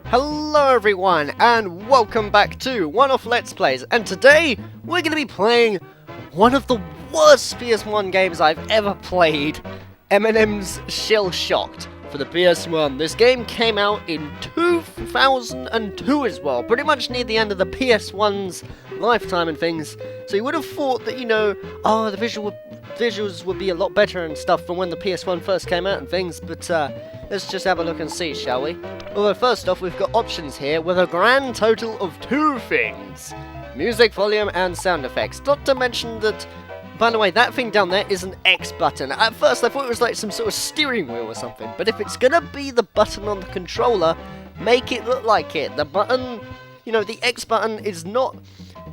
Hello everyone, and welcome back to one-off Let's Plays, and today we're going to be playing one of the worst PS1 games I've ever played, Eminem's Shell Shocked for the PS1. This game came out in 2002 as well, pretty much near the end of the PS1's lifetime and things, so you would have thought that, the visuals would be a lot better and stuff from when the PS1 first came out and things, but let's just have a look and see, shall we? Although first off, we've got options here with a grand total of 2 things. Music, volume, and sound effects. Not to mention that, by the way, that thing down there is an X button. At first I thought it was like some sort of steering wheel or something, but if it's gonna be the button on the controller, make it look like it. The button, the X button is not...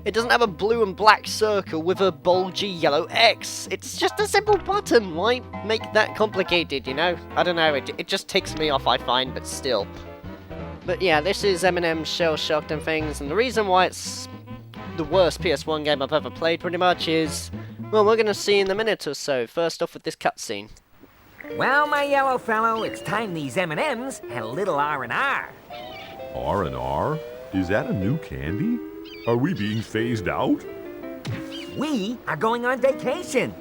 It doesn't have a blue and black circle with a bulgy yellow X. It's just a simple button. Why make that complicated, I don't know, it just ticks me off, I find, but still. But yeah, this is Eminem's Shell Shocked and things, and the reason why it's the worst PS1 game I've ever played, pretty much, is, well, we're gonna see in a minute or so. First off with this cutscene. Well, my yellow fellow, it's time these M&Ms had a little R&R. R&R? Is that a new candy? Are we being phased out? We are going on vacation.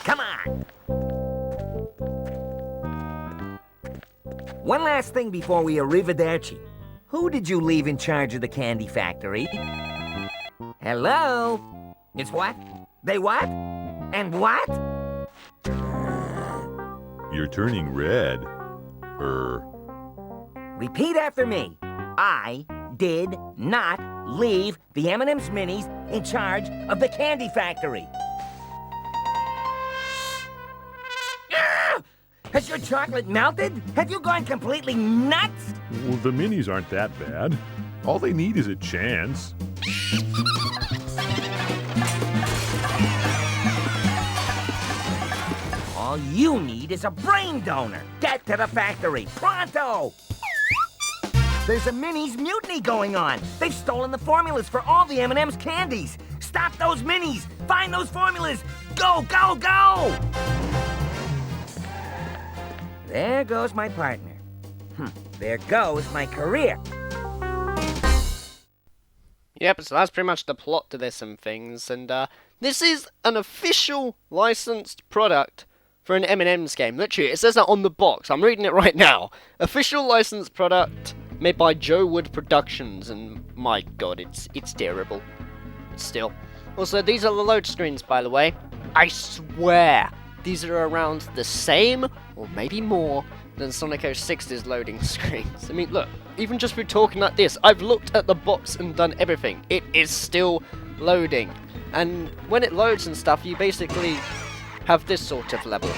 Come on. One last thing before we arrivederci. Who did you leave in charge of the candy factory? Hello? It's what? They what? And what? You're turning red. Repeat after me. I did not leave the M&M's Minis in charge of the candy factory. Has your chocolate melted? Have you gone completely nuts? Well, the minis aren't that bad. All they need is a chance. All you need is a brain donor. Get to the factory, pronto! There's a Minis mutiny going on. They've stolen the formulas for all the M&M's candies. Stop those Minis! Find those formulas! Go, go, go! There goes my partner. There goes my career. Yep, so that's pretty much the plot to this and things, and this is an official licensed product for an M&M's game. Literally, it says that on the box. I'm reading it right now. Official licensed product made by Joe Wood Productions, and my god, it's terrible. Still. Also, these are the load screens, by the way. I swear, these are around the same, or maybe more, than Sonic 06's loading screens. I mean, look, even just through talking like this, I've looked at the box and done everything. It is still loading. And when it loads and stuff, you basically have this sort of level.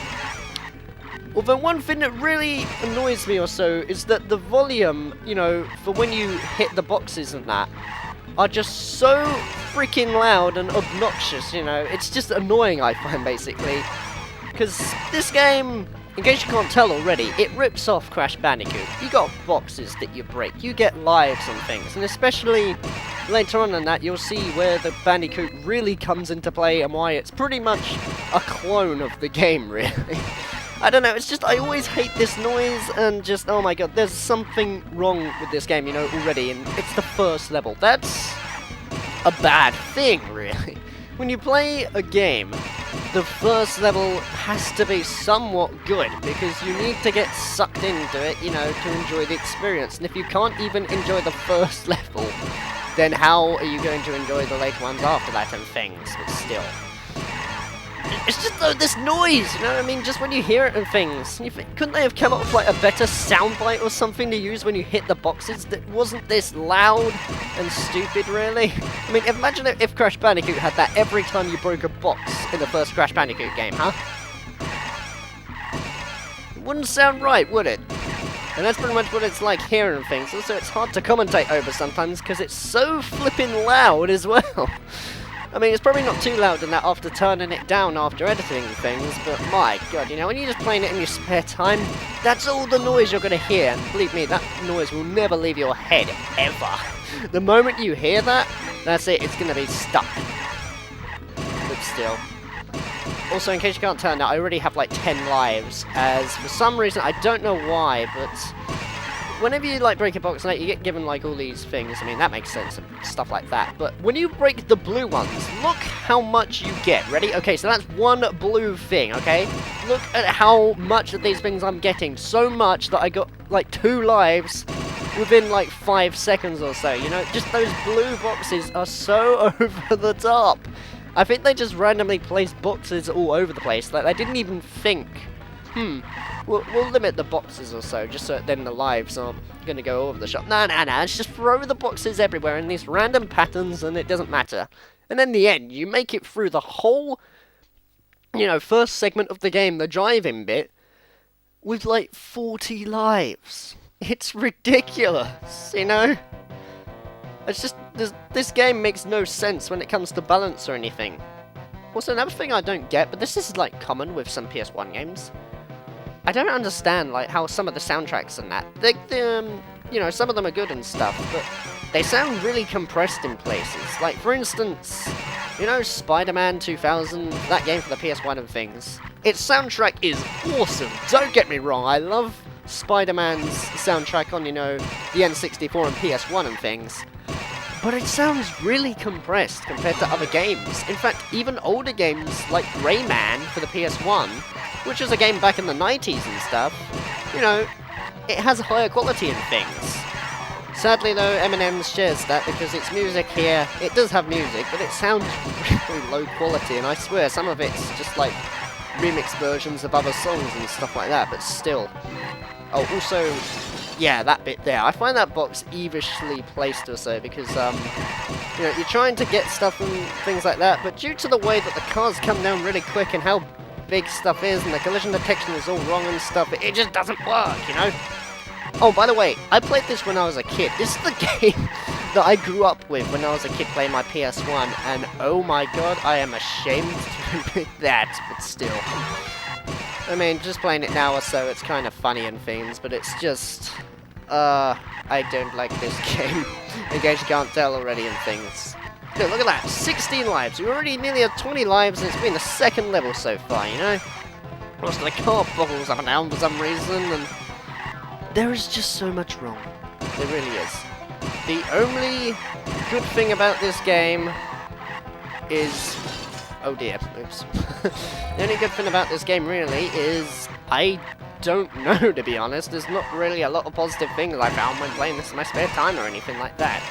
Although one thing that really annoys me or so is that the volume, for when you hit the boxes and that, are just so freaking loud and obnoxious, It's just annoying, I find, basically. Because this game, in case you can't tell already, it rips off Crash Bandicoot. You got boxes that you break, you get lives and things, and especially later on in that, you'll see where the Bandicoot really comes into play and why it's pretty much a clone of the game, really. I don't know, it's just, I always hate this noise, and just, oh my god, there's something wrong with this game, already, and it's the first level. That's a bad thing, really. When you play a game, the first level has to be somewhat good, because you need to get sucked into it, to enjoy the experience. And if you can't even enjoy the first level, then how are you going to enjoy the later ones after that and things? But still. It's just this noise, just when you hear it and things. You think, couldn't they have come up with like a better soundbite or something to use when you hit the boxes that wasn't this loud and stupid, really? I mean, imagine if Crash Bandicoot had that every time you broke a box in the first Crash Bandicoot game, huh? It wouldn't sound right, would it? And that's pretty much what it's like here and things. Also, it's hard to commentate over sometimes because it's so flipping loud as well. I mean, it's probably not too loud in that after turning it down after editing things, but my god, when you're just playing it in your spare time, that's all the noise you're going to hear, and believe me, that noise will never leave your head, ever. The moment you hear that, that's it, it's going to be stuck. But still. Also, in case you can't tell now, I already have like 10 lives, as for some reason, I don't know why, but whenever you like break a box, like you get given like all these things. I mean, that makes sense and stuff like that. But when you break the blue ones, look how much you get. Ready? Okay, so that's one blue thing. Okay, look at how much of these things I'm getting. So much that I got like 2 lives within like 5 seconds or so. You know, just those blue boxes are so over the top. I think they just randomly placed boxes all over the place. Like they didn't even think. We'll limit the boxes or so, just so then the lives aren't going to go over the shop. Nah, let's just throw the boxes everywhere in these random patterns and it doesn't matter. And in the end, you make it through the whole, you know, first segment of the game, the driving bit, with like 40 lives. It's ridiculous, you know? It's just, this game makes no sense when it comes to balance or anything. Also, another thing I don't get, but this is like common with some PS1 games, I don't understand like how some of the soundtracks and that, you know, some of them are good and stuff, but they sound really compressed in places. Like for instance, you know, Spider-Man 2000, that game for the PS1 and things. Its soundtrack is awesome. Don't get me wrong, I love Spider-Man's soundtrack on, you know, the N64 and PS1 and things. But it sounds really compressed compared to other games. In fact, even older games like Rayman for the PS1, which was a game back in the 90s and stuff, you know, it has higher quality in things. Sadly though, Eminem shares that because its music here, it does have music, but it sounds really low quality, and I swear some of it's just like remix versions of other songs and stuff like that, but still. Oh, also, yeah, that bit there. I find that box evishly placed or so because, you know, you're trying to get stuff and things like that, but due to the way that the cars come down really quick and how big stuff is and the collision detection is all wrong and stuff, it just doesn't work, you know? Oh, by the way, I played this when I was a kid. This is the game that I grew up with when I was a kid playing my PS1, and oh my god, I am ashamed to admit that, but still. I mean, just playing it now or so, it's kind of funny and things, but it's just, I don't like this game, in case you can't tell already and things. Dude, look at that, 16 lives, we're already nearly at 20 lives, and it's been the second level so far, you know? Most of the car boggles up and down for some reason, and there is just so much wrong. There really is. The only good thing about this game is... oh dear, oops. The only good thing about this game really is I don't know, to be honest. There's not really a lot of positive things I found when playing this in my spare time or anything like that.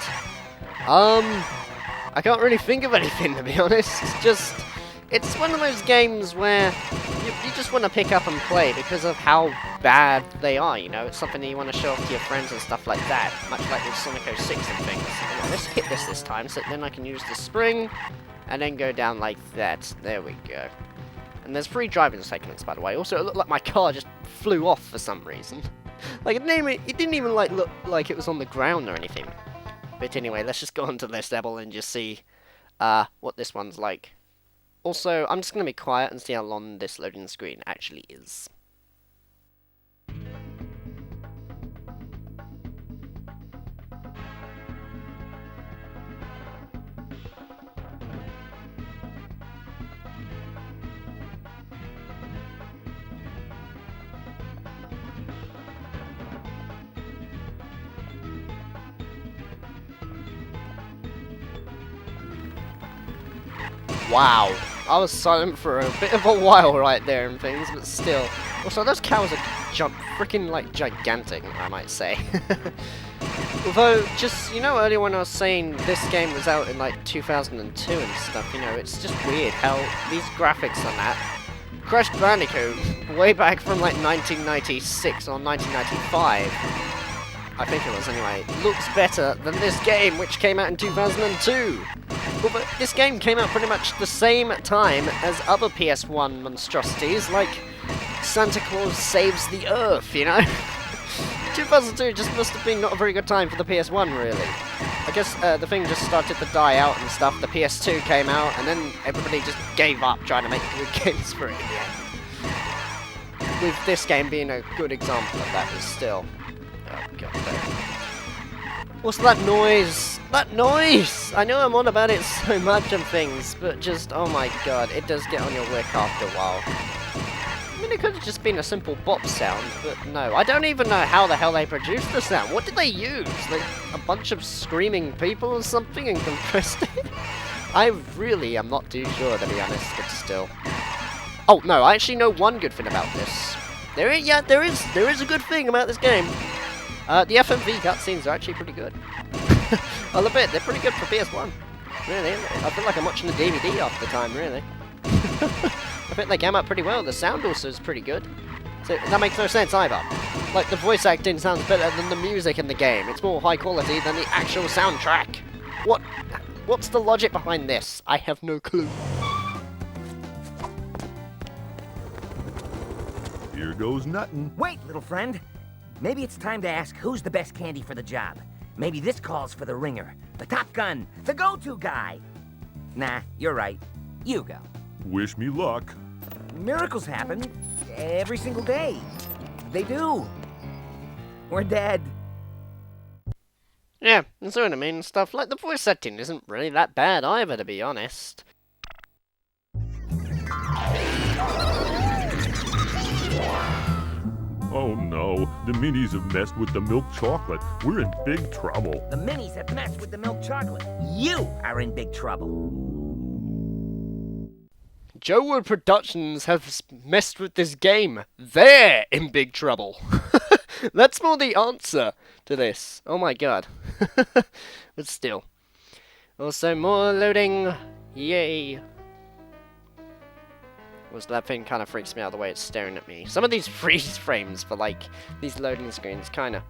I can't really think of anything, to be honest. It's one of those games where you just want to pick up and play because of how bad they are, you know? It's something that you want to show off to your friends and stuff like that, much like with Sonic 06 and things. Anyway, let's hit this time, so then I can use the spring, and then go down like that. There we go. And there's 3 driving segments, by the way. Also, it looked like my car just flew off for some reason. Like, it didn't even like look like it was on the ground or anything. But anyway, let's just go on to this level and just see what this one's like. Also, I'm just going to be quiet and see how long this loading screen actually is. Wow, I was silent for a bit of a while right there and things, but still. Also, those cows are freaking like gigantic, I might say. Although, just, you know, earlier when I was saying this game was out in like 2002 and stuff, you know, it's just weird how these graphics on that. Crash Bandicoot, way back from like 1996 or 1995, I think it was anyway, looks better than this game, which came out in 2002. Well, but this game came out pretty much the same time as other PS1 monstrosities, like Santa Claus Saves the Earth, you know? 2002 just must have been not a very good time for the PS1, really. I guess the thing just started to die out and stuff, the PS2 came out, and then everybody just gave up trying to make good games for it in the end. With this game being a good example of that, but still. Oh, god damn. What's that noise? That noise! I know I'm on about it so much and things, but just, oh my god, it does get on your wick after a while. mean, it could have just been a simple bop sound, but no. I don't even know how the hell they produced the sound. What did they use? Like, a bunch of screaming people or something and compressed it? I really am not too sure, to be honest, but still. Oh, no, I actually know one good thing about this. There is a good thing about this game. The FMV cutscenes are actually pretty good. I'll admit, they're pretty good for PS1. Really, I feel like I'm watching the DVD half the time, really. I think they came out pretty well. The sound also is pretty good. So that makes no sense either. Like, the voice acting sounds better than the music in the game. It's more high quality than the actual soundtrack. What's the logic behind this? I have no clue. Here goes nothing. Wait, little friend. Maybe it's time to ask who's the best candy for the job. Maybe this calls for the ringer, the top gun, the go-to guy. Nah, you're right. You go. Wish me luck. Miracles happen every single day. They do. We're dead. Yeah, that's what I mean. Stuff like the voice acting isn't really that bad either, to be honest. Oh no, the minis have messed with the milk chocolate. We're in big trouble. The minis have messed with the milk chocolate. You are in big trouble. Joe Wood Productions have messed with this game. They're in big trouble. That's more the answer to this. Oh my god. But still. Also, more loading. Yay. Was that thing kind of freaks me out the way it's staring at me. Some of these freeze frames for, like, these loading screens kind of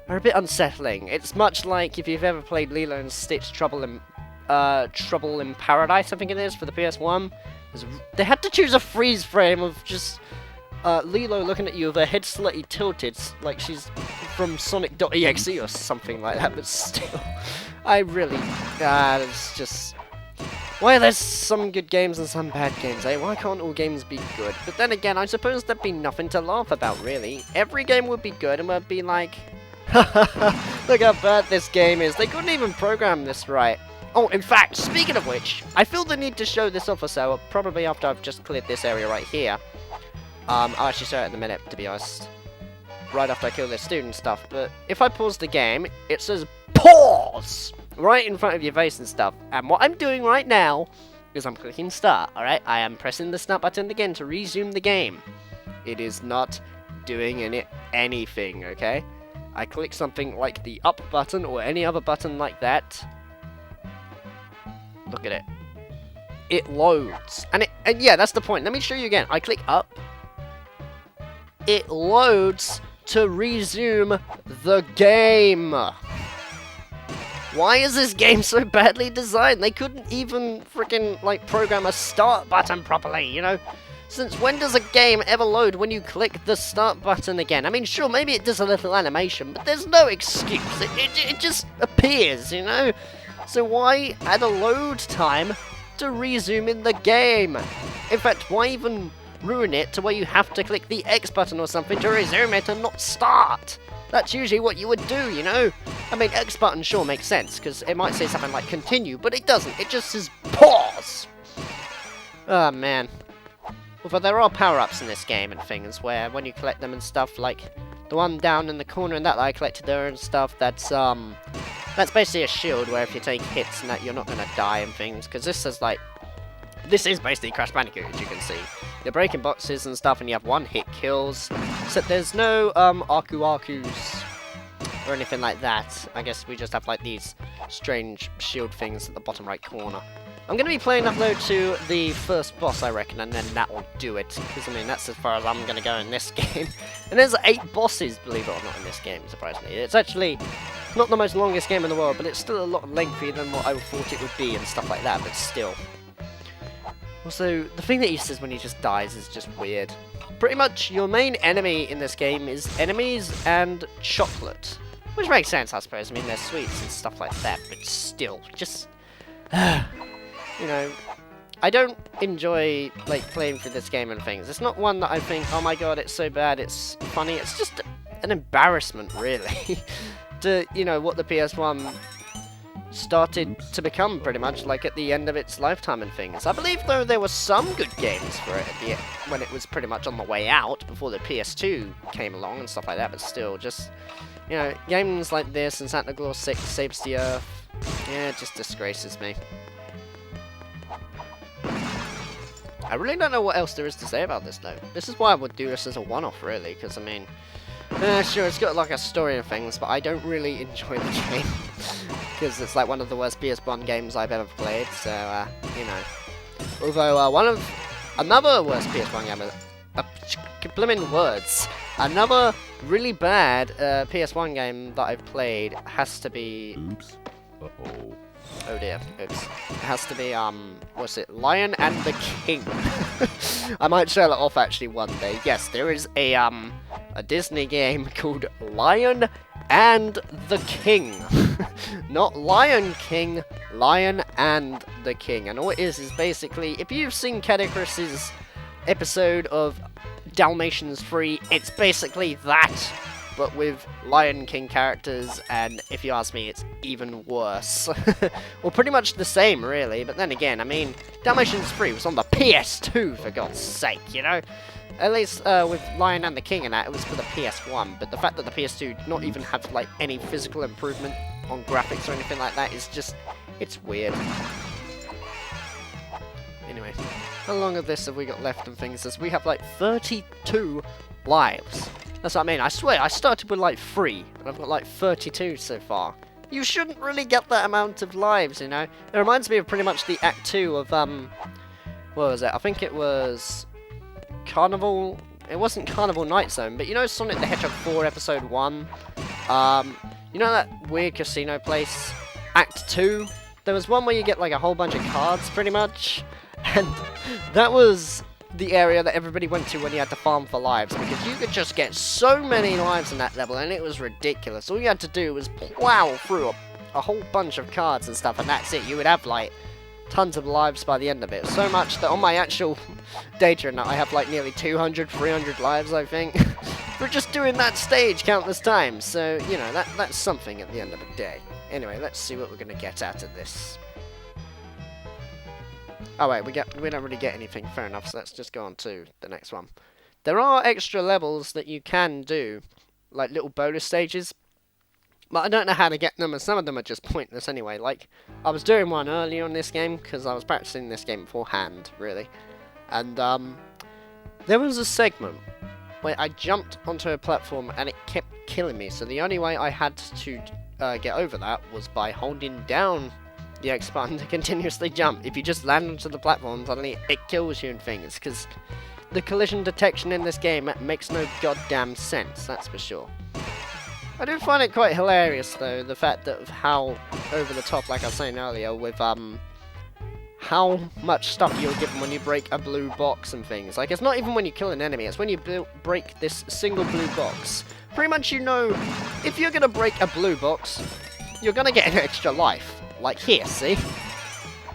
are a bit unsettling. It's much like if you've ever played Lilo and Stitch Trouble in Paradise, I think it is, for the PS1. They had to choose a freeze frame of just Lilo looking at you with her head slightly tilted, like she's from Sonic.exe or something like that, but still. I really... it's just... Why there's some good games and some bad games, eh? Why can't all games be good? But then again, I suppose there'd be nothing to laugh about, really. Every game would be good and would be like, look how bad this game is. They couldn't even program this right. Oh, in fact, speaking of which, I feel the need to show this off or so, probably after I've just cleared this area right here. I'll actually show it in a minute, to be honest. Right after I kill this student stuff. But if I pause the game, it says pause! Right in front of your face and stuff. And what I'm doing right now is I'm clicking start, alright? I am pressing the start button again to resume the game. It is not doing anything, okay? I click something like the up button or any other button like that. Look at it. It loads. And yeah, that's the point. Let me show you again. I click up. It loads to resume the game. Why is this game so badly designed? They couldn't even freaking, like, program a start button properly, you know? Since when does a game ever load when you click the start button again? I mean, sure, maybe it does a little animation, but there's no excuse. It just appears, you know? So why add a load time to resume in the game? In fact, why even ruin it to where you have to click the X button or something to resume it and not start? That's usually what you would do, you know? I mean, X button sure makes sense, because it might say something like continue, but it doesn't. It just says pause! Oh, man. Although there are power-ups in this game and things, where when you collect them and stuff, like the one down in the corner and that I collected there and stuff, that's basically a shield where if you take hits and that you're not going to die and things, because this is like... This is basically Crash Bandicoot, as you can see. You're breaking boxes and stuff, and you have one-hit kills. So there's no Aku-Akus or anything like that. I guess we just have like these strange shield things at the bottom right corner. I'm going to be playing upload to the first boss, I reckon, and then that will do it. Because, I mean, that's as far as I'm going to go in this game. And there's 8 bosses, believe it or not, in this game, surprisingly. It's actually not the most longest game in the world, but it's still a lot lengthier than what I thought it would be and stuff like that, but still. Also, the thing that he says when he just dies is just weird. Pretty much, your main enemy in this game is enemies and chocolate. Which makes sense, I suppose. I mean, they're sweets and stuff like that, but still, just... you know, I don't enjoy, like, playing through this game and things. It's not one that I think, oh my god, it's so bad, it's funny. It's just an embarrassment, really, to, you know, what the PS1 started to become, pretty much, like, at the end of its lifetime and things. I believe, though, there were some good games for it at the when it was pretty much on the way out, before the PS2 came along and stuff like that, but still, just, you know, games like this and Santa Claus 6 Saves the Earth, yeah, it just disgraces me. I really don't know what else there is to say about this, though. This is why I would do this as a one-off, really, because, I mean, sure, it's got, like, a story and things, but I don't really enjoy the game, because it's, like, one of the worst PS1 games I've ever played, so, you know. Although, another worst PS1 game, blimmin' words, another really bad PS1 game that I've played has to be... Oops. Uh-oh. Oh dear, oops. It has to be, what's it? Lion and the King. I might show that off actually one day. Yes, there is a Disney game called Lion and the King. Not Lion King, Lion and the King. And all it is basically, if you've seen Cadicris's episode of Dalmatians 3, it's basically that, but with Lion King characters, and if you ask me, it's even worse. Well, pretty much the same, really, but then again, I mean, Dalmatians 3 was on the PS2, for God's sake, you know? At least, with Lion and the King and that, it was for the PS1, but the fact that the PS2 did not even have, like, any physical improvement on graphics or anything like that is just, it's weird. Anyway, how long of this have we got left and things? As we have, like, 32 lives. That's what I mean. I swear, I started with like 3, and I've got like 32 so far. You shouldn't really get that amount of lives, you know? It reminds me of pretty much the Act 2 of, what was it? I think it was Carnival... It wasn't Carnival Night Zone, but you know Sonic the Hedgehog 4 Episode 1? You know that weird casino place? Act 2? There was one where you get like a whole bunch of cards, pretty much. And that was... the area that everybody went to when you had to farm for lives, because you could just get so many lives in that level, and it was ridiculous. All you had to do was plow through a whole bunch of cards and stuff, and that's it. You would have, like, tons of lives by the end of it. So much that on my actual data now, I have, like, nearly 200, 300 lives, I think, for just doing that stage countless times. So, you know, that's something at the end of the day. Anyway, let's see what we're going to get out of this. Oh wait, we don't really get anything, fair enough, so let's just go on to the next one. There are extra levels that you can do, like little bonus stages, but I don't know how to get them, and some of them are just pointless anyway. Like, I was doing one earlier on this game, because I was practicing this game beforehand, really, and there was a segment where I jumped onto a platform and it kept killing me, so the only way I had to get over that was by holding down the X button to continuously jump. If you just land onto the platform, suddenly it kills you and things, because the collision detection in this game makes no goddamn sense, that's for sure. I do find it quite hilarious, though, the fact that of how over the top, like I was saying earlier, with how much stuff you're given when you break a blue box and things. Like, it's not even when you kill an enemy, it's when you break this single blue box. Pretty much, you know, if you're gonna break a blue box, you're gonna get an extra life. Like here, see?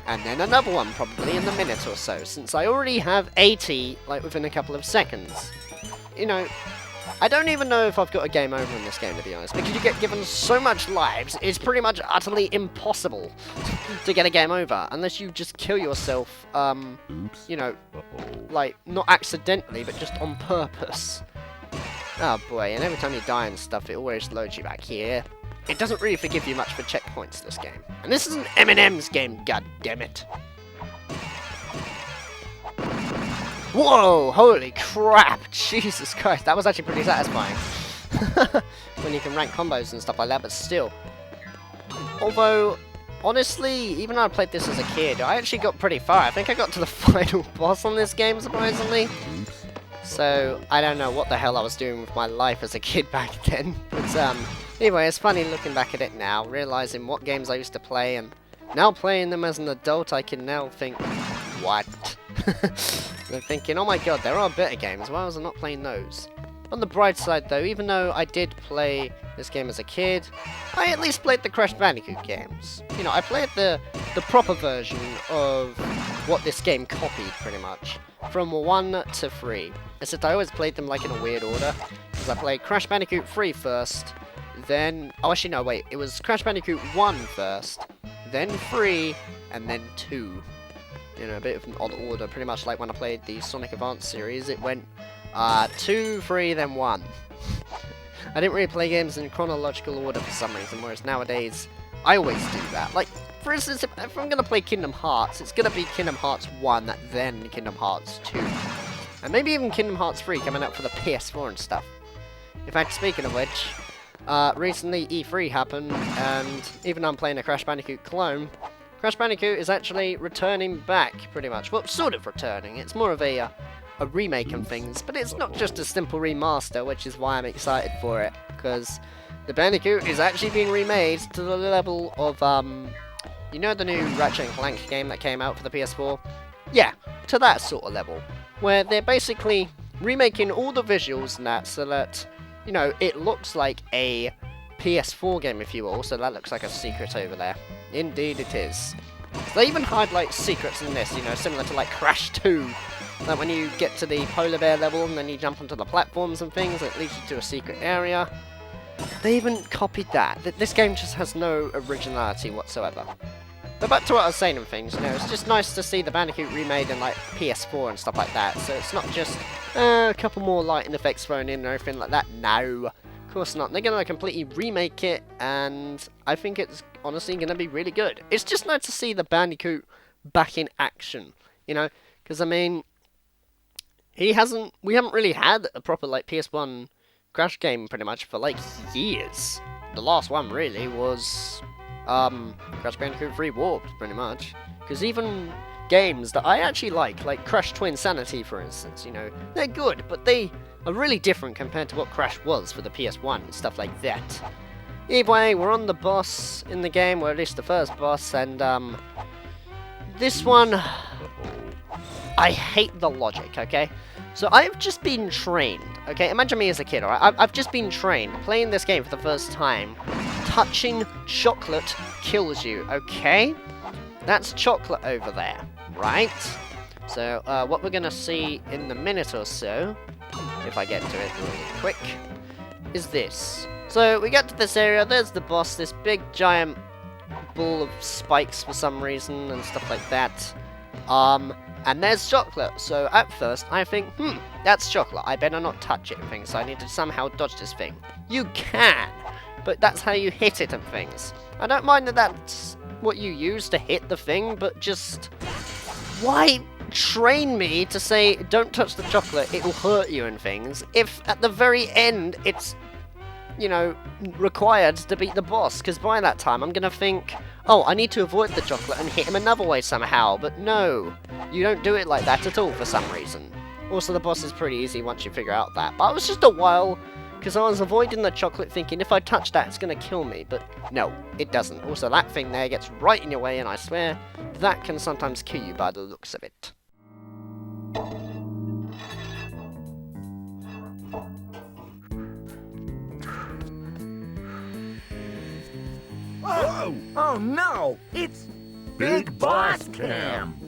And then another one probably in a minute or so, since I already have 80, like, within a couple of seconds. You know, I don't even know if I've got a game over in this game, to be honest, because you get given so much lives, it's pretty much utterly impossible to get a game over, unless you just kill yourself, Oops. you know, Uh-oh. like, not accidentally, but just on purpose. Oh boy, and every time you die and stuff, it always loads you back here. It doesn't really forgive you much for checkpoints, this game. And this is an M&M's game, goddammit. Whoa, holy crap, Jesus Christ, that was actually pretty satisfying. When you can rank combos and stuff like that, but still. Although, honestly, even though I played this as a kid, I actually got pretty far. I think I got to the final boss on this game, surprisingly. Oops. So, I don't know what the hell I was doing with my life as a kid back then. But, anyway, it's funny looking back at it now, realizing what games I used to play, and now playing them as an adult, I can now think, what? I'm thinking, oh my god, there are better games, why was I not playing those? On the bright side, though, even though I did play this game as a kid, I at least played the Crash Bandicoot games. You know, I played the proper version of what this game copied, pretty much. From 1 to 3. Except I always played them like in a weird order. Because I played Crash Bandicoot 3 first, then... Oh, actually, no, wait. It was Crash Bandicoot 1 first, then 3, and then 2. You know, a bit of an odd order, pretty much like when I played the Sonic Advance series. It went 2, 3, then 1. I didn't really play games in chronological order for some reason, whereas nowadays I always do that. Like, for instance, if I'm going to play Kingdom Hearts, it's going to be Kingdom Hearts 1, then Kingdom Hearts 2. And maybe even Kingdom Hearts 3 coming out for the PS4 and stuff. In fact, speaking of which, recently E3 happened, and even though I'm playing a Crash Bandicoot clone, Crash Bandicoot is actually returning back, pretty much. Well, sort of returning. It's more of a remake and things, but it's not just a simple remaster, which is why I'm excited for it, because the Bandicoot is actually being remade to the level of, you know the new Ratchet & Clank game that came out for the PS4? Yeah, to that sort of level, where they're basically remaking all the visuals and that, so that, you know, it looks like a PS4 game, if you will, so that looks like a secret over there. Indeed it is. They even highlight secrets in this, you know, similar to like Crash 2. Like when you get to the polar bear level and then you jump onto the platforms and things, it leads you to a secret area. They even copied that. This game just has no originality whatsoever. But back to what I was saying and things, you know, it's just nice to see the Bandicoot remade in like PS4 and stuff like that. So it's not just a couple more lighting effects thrown in and everything like that. No, of course not. They're going to completely remake it, and I think it's honestly going to be really good. It's just nice to see the Bandicoot back in action, you know, because I mean, we haven't really had a proper like PS1 Crash game pretty much for like years. The last one really was Crash Bandicoot 3 Warped, pretty much. Because even games that I actually like Crash Twin Sanity for instance, you know, they're good, but they are really different compared to what Crash was for the PS1 and stuff like that. Either way, we're on the boss in the game, or at least the first boss, and this one, I hate the logic, okay? So I've just been trained, okay? Imagine me as a kid, alright? I've just been trained, playing this game for the first time. Touching chocolate kills you, okay? That's chocolate over there, right? So, what we're gonna see in the minute or so, if I get to it really quick, is this. So, we get to this area, there's the boss, this big giant ball of spikes for some reason, and stuff like that. And there's chocolate, so at first I think, that's chocolate, I better not touch it and things, so I need to somehow dodge this thing. You can, but that's how you hit it and things. I don't mind that that's what you use to hit the thing, but just, why train me to say, don't touch the chocolate, it will hurt you and things, if at the very end it's, you know, required to beat the boss, because by that time I'm gonna think, oh, I need to avoid the chocolate and hit him another way somehow, but no, you don't do it like that at all for some reason. Also, the boss is pretty easy once you figure out that, but it was just a while, because I was avoiding the chocolate thinking if I touch that it's gonna kill me, but no, it doesn't. Also, that thing there gets right in your way, and I swear, that can sometimes kill you by the looks of it. Whoa! Oh no! It's Big Boss Cam!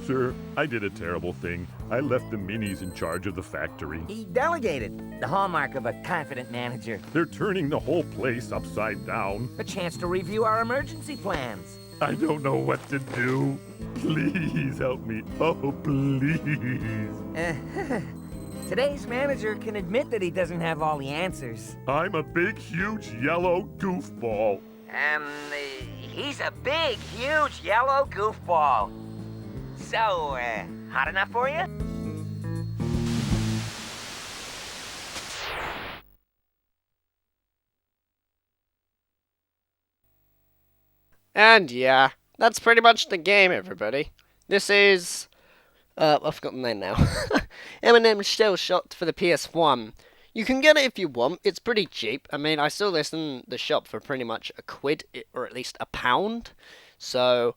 Sir, I did a terrible thing. I left the minis in charge of the factory. He delegated, the hallmark of a confident manager. They're turning the whole place upside down. A chance to review our emergency plans. I don't know what to do. Please help me. Oh, please. Today's manager can admit that he doesn't have all the answers. I'm a big, huge, yellow goofball. He's a big, huge, yellow goofball. So, hot enough for you? And yeah, that's pretty much the game, everybody. This is, I've forgotten the name now. M&M Shell Shocked for the PS1. You can get it if you want. It's pretty cheap. I mean, I saw this in the shop for pretty much £1, or at least £1. So,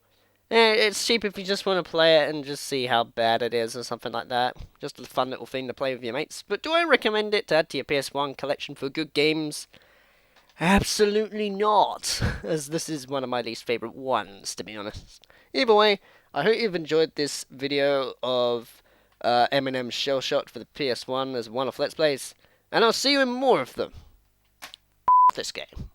it's cheap if you just want to play it and just see how bad it is or something like that. Just a fun little thing to play with your mates. But do I recommend it to add to your PS1 collection for good games? Absolutely not, as this is one of my least favourite ones, to be honest. Either way, I hope you've enjoyed this video of M&M Shell Shocked for the PS1 as one of Let's Plays, and I'll see you in more of them. This game.